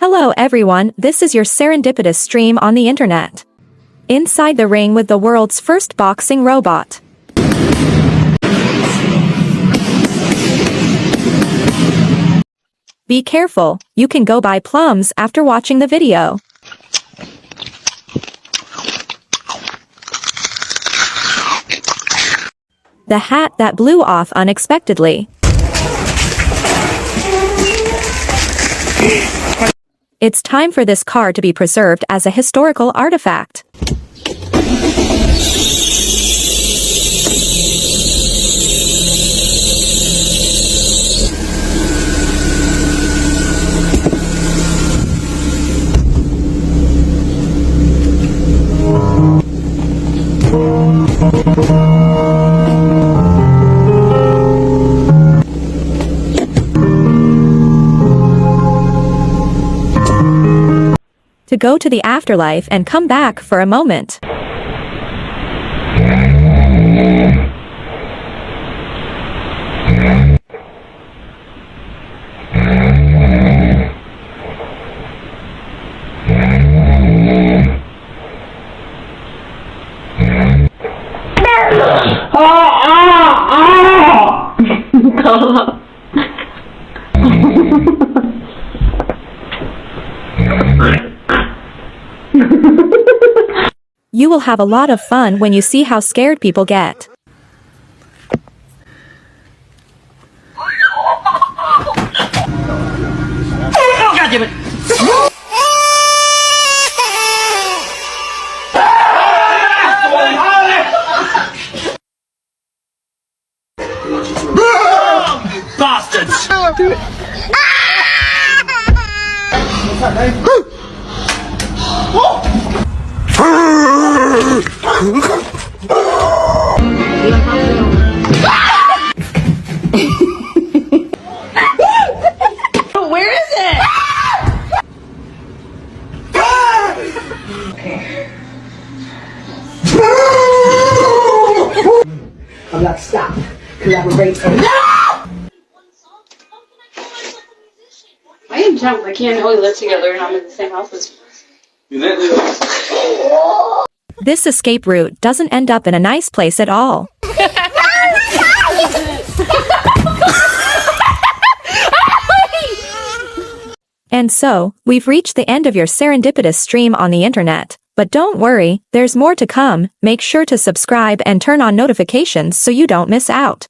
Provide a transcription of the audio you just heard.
Hello everyone, this is your serendipitous stream on the internet. Inside the ring with the world's first boxing robot. Be careful, you can go buy plums after watching the video. The hat that blew off unexpectedly. It's time for this car to be preserved as a historical artifact. To go to the afterlife and come back for a moment. You will have a lot of fun when you see how scared people get. Oh, God damn it! Bastards! Where is it? I'm like, stop, collaborate, and I am jumped. I can't know we live together and I'm in the same house as you. This escape route doesn't end up in a nice place at all. And so, we've reached the end of your serendipitous stream on the internet. But don't worry, there's more to come. Make sure to subscribe and turn on notifications so you don't miss out.